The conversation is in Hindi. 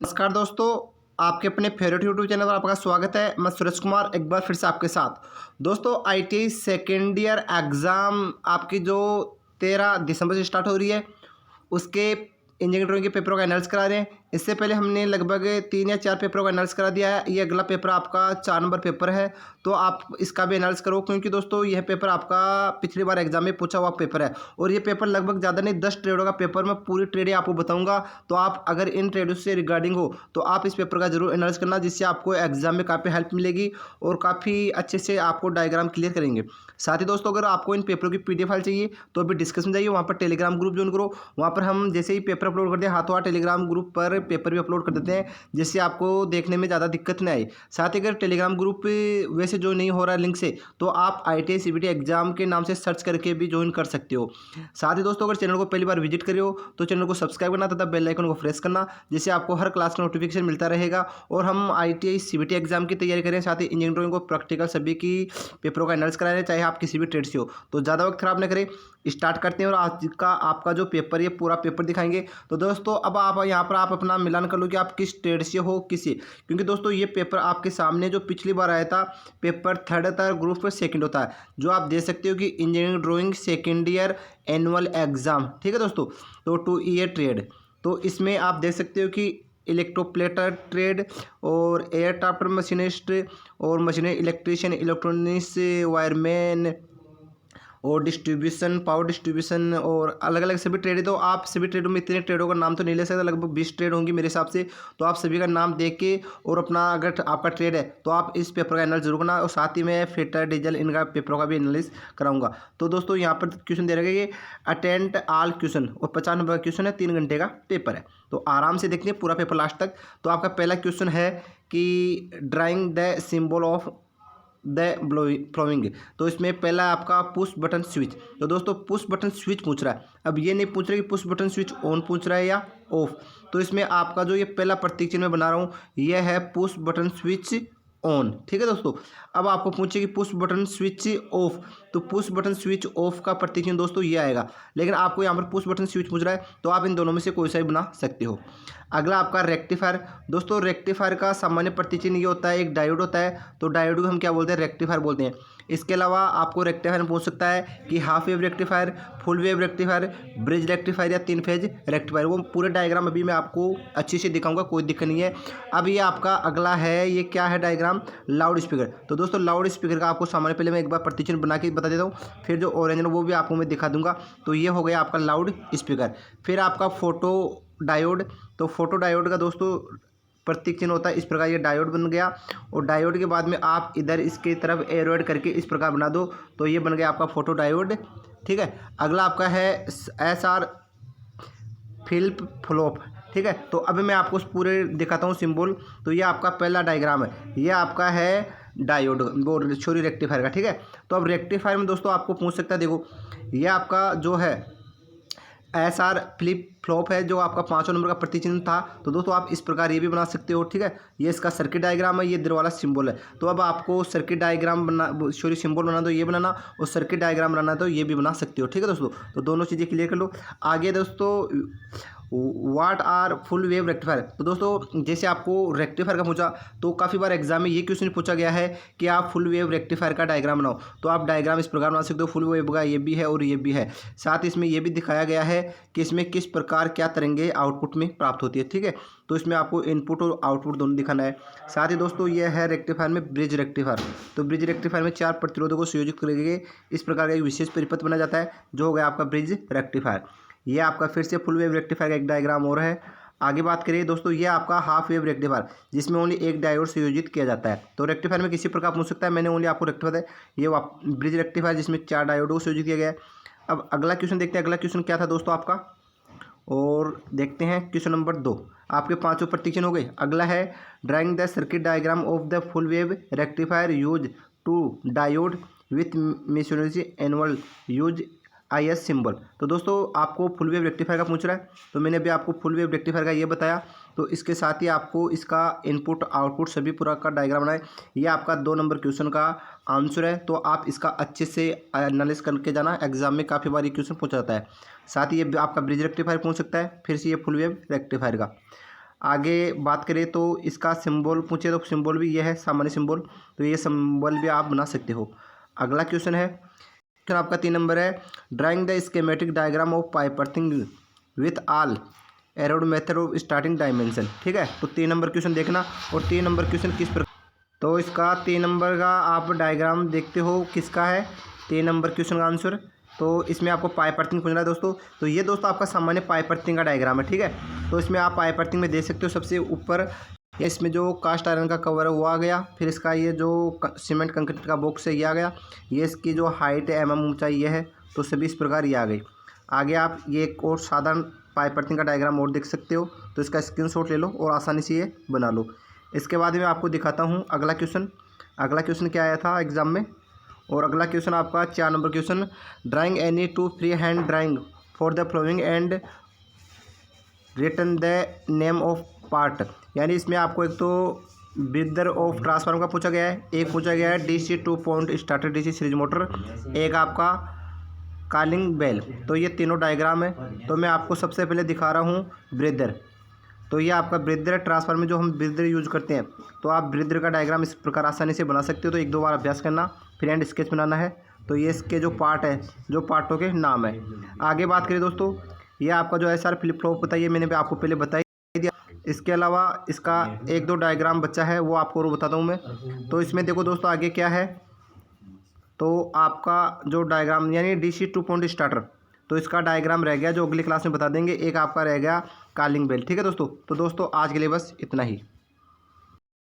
नमस्कार दोस्तों, आपके अपने फेवरेट यूट्यूब चैनल पर आपका स्वागत है। मैं सुरेश कुमार एक बार फिर से आपके साथ। दोस्तों, आईटीआई सेकेंड ईयर एग्ज़ाम आपकी जो 13 दिसंबर से स्टार्ट हो रही है, उसके इंजीनियरिंग ड्राइंग के पेपरों का एनालिसिस करा रहे हैं। इससे पहले हमने लगभग 3 या 4 पेपरों का एनालिसिस करा दिया है। ये अगला पेपर आपका 4 नंबर पेपर है, तो आप इसका भी एनालिसिस करो, क्योंकि दोस्तों यह पेपर आपका पिछली बार एग्जाम में पूछा हुआ पेपर है और ये पेपर लगभग ज़्यादा नहीं 10 ट्रेडों का पेपर मैं पूरी ट्रेडें आपको बताऊंगा। तो आप अगर इन ट्रेडों से रिगार्डिंग हो तो आप इस पेपर का जरूर एनालिसिस करना, जिससे आपको एग्जाम में काफ़ी हेल्प मिलेगी और काफ़ी अच्छे से आपको डायग्राम क्लियर करेंगे। साथ ही दोस्तों, अगर आपको इन पेपरों की पीडीएफ फाइल चाहिए तो अभी डिस्कशन जाइए, वहाँ पर टेलीग्राम ग्रुप ज्वाइन करो। वहाँ पर हम जैसे ही पेपर अपलोड करते हैं हाथों हाथ टेलीग्राम ग्रुप पर पेपर भी अपलोड कर देते हैं, जिससे आपको देखने में ज़्यादा दिक्कत नहीं आई। साथ ही अगर टेलीग्राम ग्रुप वैसे जो नहीं हो रहा है लिंक से, तो आप आईटीआई सीबीटी एग्जाम के नाम से सर्च करके भी ज्वाइन कर सकते हो। साथ ही दोस्तों, अगर चैनल को पहली बार विजिट करे हो तो चैनल को सब्सक्राइब करना तथा बेल आइकन को प्रेस करना, जिससे आपको हर क्लास का नोटिफिकेशन मिलता रहेगा। और हम आईटीआई सीबीटी एग्जाम की तैयारी करें, साथ ही इंजीनियरिंग ड्राइंग को प्रैक्टिकल सभी की पेपरों का एनालिसिस करा रहे हैं, चाहे आप किसी भी ट्रेड से हो। तो ज़्यादा वक्त खराब न करें, स्टार्ट करते हैं और आज का आपका जो पेपर, ये पूरा पेपर दिखाएंगे। तो दोस्तों, अब आप यहाँ पर आप अपना मिलान कर लो कि आप किस ट्रेड से हो, किसी, क्योंकि दोस्तों ये पेपर आपके सामने जो पिछली बार आया था, पेपर थर्ड होता है, ग्रुप सेकंड होता है, जो आप देख सकते हो कि engineering drawing second year annual exam. ठीक है दोस्तों, तो 2 ईयर ट्रेड, तो इसमें आप देख सकते हो कि इलेक्ट्रोप्लेटर ट्रेड और एयर ट्राफ्टर मशीनिस्ट और मशीनरी इलेक्ट्रीशियन, इलेक्ट्रॉनिक्स वायरमैन और डिस्ट्रीब्यूशन, पावर डिस्ट्रीब्यूशन और अलग अलग सभी ट्रेड है। तो आप सभी ट्रेडों में, इतने ट्रेडों का नाम तो नहीं ले सकते, लगभग 20 ट्रेड होंगी मेरे हिसाब से। तो आप सभी का नाम देख के और अपना, अगर आपका ट्रेड है तो आप इस पेपर का एनालिसिस जरूर करना। और साथ ही मैं फिटर, डीजल, इनका पेपरों का भी एनालिसिस कराऊंगा। तो दोस्तों, यहाँ पर क्वेश्चन दे रहे हैं कि अटेंड ऑल क्वेश्चन, और 50 नंबर का क्वेश्चन है, 3 घंटे का पेपर है। तो आराम से देखते हैं पूरा पेपर लास्ट तक। तो आपका पहला क्वेश्चन है कि drawing the symbol of the flowing. तो इसमें पहला आपका पुश बटन स्विच। तो दोस्तों, पुश बटन स्विच पूछ रहा है। अब ये नहीं पूछ रहा कि पुश बटन स्विच ऑन पूछ रहा है या ऑफ। तो इसमें आपका जो ये पहला प्रतीक चिन्ह मैं बना रहा हूँ, यह है पुश बटन स्विच ऑन। ठीक है दोस्तों, अब आपको पूछे कि पुश बटन स्विच ऑफ, तो पुश बटन स्विच ऑफ का प्रतीक चिन्ह दोस्तों ये आएगा। लेकिन आपको यहाँ पर पुश बटन स्विच पूछ रहा है, तो आप इन दोनों में से कोई सा भी बना सकते हो। अगला आपका रेक्टिफायर। दोस्तों, रेक्टिफायर का सामान्य प्रतीक चिन्ह ये होता है, एक डायोड होता है, तो डायोड को हम क्या बोलते हैं, रेक्टिफायर बोलते हैं। इसके अलावा आपको रेक्टिफायर में पूछ सकता है कि half wave rectifier, full wave rectifier, bridge rectifier या 3 फेज रेक्टिफायर। वो पूरे डायग्राम अभी मैं आपको अच्छे से दिखाऊंगा, कोई दिक्कत नहीं है। अब ये आपका अगला है, ये क्या है डायग्राम, लाउड स्पीकर। तो दोस्तों, लाउड स्पीकर का आपको सामान्य, पहले मैं एक बार प्रतीक चिन्ह बना के बता देता हूँ, फिर जो ऑरेंज है वो भी आपको मैं दिखा दूंगा। तो ये हो गया आपका लाउड स्पीकर। फिर आपका फोटो डायोड। तो फोटो डायोड का दोस्तों प्रतीक चिन्ह होता है इस प्रकार, ये डायोड बन गया। और डायोड के बाद में आप इधर इसकी तरफ एरोड करके इस प्रकार बना दो, तो ये बन गया आपका फोटो डायोड। ठीक है, अगला आपका है SR फ्लिप फ्लॉप। ठीक है, तो अभी मैं आपको पूरे दिखाता हूँ सिंबल। तो ये आपका पहला डायग्राम है, ये आपका है डायोड, वो सॉरी रेक्टिफायर का। ठीक है, तो अब रेक्टिफायर में दोस्तों आपको पूछ सकता है, देखो ये आपका जो है SR फ्लिप फ्लॉप है, जो आपका 5वां नंबर का प्रतीक चिन्ह था। तो दोस्तों, आप इस प्रकार ये भी बना सकते हो। ठीक है, ये इसका सर्किट डायग्राम है, ये इधर वाला सिंबल है। तो अब आपको सर्किट डायग्राम बना, सॉरी सिंबल बना दो ये बनाना, और सर्किट डायग्राम बनाना तो ये भी बना सकते हो। ठीक है दोस्तों, तो दोनों चीज़ें क्लियर कर लो। आगे दोस्तों, what are full wave rectifier. तो दोस्तों, जैसे आपको रेक्टिफायर का पूछा, तो काफ़ी बार एग्जाम में ये क्वेश्चन पूछा गया है कि आप फुल वेव रेक्टिफायर का डायग्राम बनाओ। तो आप डायग्राम इस प्रकार बना सकते हो, फुल वेव का ये भी है और ये भी है। साथ इसमें ये भी दिखाया गया है कि इसमें किस प्रकार क्या तरंगे आउटपुट में प्राप्त होती है। ठीक है, तो इसमें आपको इनपुट और आउटपुट दोनों दिखाना है। साथ ही दोस्तों, ये है रेक्टिफायर में ब्रिज रेक्टिफायर। तो ब्रिज रेक्टिफायर में 4 प्रतिरोधों को संयोजित करके इस प्रकार का एक विशेष परिपथ बना जाता है, जो हो गया आपका ब्रिज रेक्टिफायर। ये आपका फिर से फुल वेव रेक्टिफायर का एक डायग्राम और है। आगे बात करिए दोस्तों, ये आपका हाफ वेव रेक्टिफायर, जिसमें ओनली एक डायोड संयोजित किया जाता है। तो रेक्टिफायर में किसी प्रकार पूछ सकता है, मैंने ओनली आपको रेक्टिफायर है। ये ब्रिज रेक्टिफायर जिसमें 4 डायोडों को संयोजित किया गया है। अब अगला क्वेश्चन देखते हैं, अगला क्वेश्चन क्या था दोस्तों आपका, और देखते हैं क्वेश्चन नंबर 2। आपके 5 प्रतीक चिन्ह हो गए। अगला है drawing the circuit diagram of the full wave rectifier use two diode with masonry annual use IS symbol. तो दोस्तों, आपको फुल वेव रेक्टिफायर का पूछ रहा है, तो मैंने अभी आपको फुल वेव रेक्टिफायर का ये बताया। तो इसके साथ ही आपको इसका इनपुट आउटपुट सभी पूरा का डायग्राम बनाए। ये आपका 2 नंबर क्वेश्चन का आंसर है। तो आप इसका अच्छे से एनालिसिस करके जाना, एग्जाम में काफ़ी बार ये क्वेश्चन पूछा जाता है। साथ ही ये आपका ब्रिज रेक्टिफायर पूछ सकता है, फिर से ये फुल वेव रेक्टिफायर का। आगे बात करें तो इसका सिंबल पूछे तो सिंबल भी ये है सामान्य सिंबल, तो ये सिंबल भी आप बना सकते हो। अगला क्वेश्चन है, क्वेश्चन आपका 3 नंबर है, drawing the schematic diagram of pipe earthing with all arrowed method of starting dimension. ठीक है, तो 3 नंबर क्वेश्चन देखना। और 3 नंबर क्वेश्चन किस प्रकार, तो इसका 3 नंबर का आप डायग्राम देखते हो किसका है 3 नंबर क्वेश्चन का आंसर। तो इसमें आपको पाइप अर्थिंग पूछना है दोस्तों। तो ये दोस्तों आपका सामान्य पाइप अर्थिंग का डायग्राम है। ठीक है, तो इसमें आप पाइप अर्थिंग में देख सकते हो सबसे ऊपर इसमें जो कास्ट आयरन का कवर है वो आ गया, फिर इसका ये जो सीमेंट कंक्रीट का बॉक्स है ये आ गया, ये इसकी जो हाइट है mm ऊंचाई ये है, तो सभी इस प्रकार ये आ गई। आगे आप ये एक और साधारण पाइप अर्थिंग का डायग्राम और देख सकते हो, तो इसका स्क्रीनशॉट ले लो और आसानी से ये बना लो। इसके बाद मैं आपको दिखाता हूँ अगला क्वेश्चन। अगला क्वेश्चन क्या आया था एग्जाम में, और अगला क्वेश्चन आपका 4 number question, drawing any two free hand drawing for the flowing and return the name of part. यानी इसमें आपको एक तो ब्रीदर ऑफ ट्रांसफार्मर का पूछा गया है, एक पूछा गया है DC 2 point starter DC series motor, एक आपका कॉलिंग बेल। तो ये तीनों डायग्राम है। तो मैं आपको सबसे पहले दिखा रहा हूँ ब्रीदर। तो ये आपका ब्रीदर ट्रांसफार्मर में जो हम ब्रीदर यूज करते हैं, तो आप ब्रीदर का डायग्राम इस प्रकार आसानी से बना सकते हो। तो 1-2 बार अभ्यास करना, फिर एंड स्केच बनाना है। तो ये इसके जो पार्ट है, जो पार्टों के नाम है। आगे बात करें दोस्तों, ये आपका जो SR फ्लिप फ्लॉप बताइए, मैंने भी आपको पहले बता दिया। इसके अलावा इसका 1-2 डायग्राम बचा है, वो आपको और बताता हूँ मैं। तो इसमें देखो दोस्तों आगे क्या है, तो आपका जो डायग्राम यानी DC 2 पॉइंट स्टार्टर, तो इसका डायग्राम रह गया जो अगली क्लास में बता देंगे। एक आपका रह गया कॉलिंग बेल। ठीक है दोस्तों, तो दोस्तों आज के लिए बस इतना ही।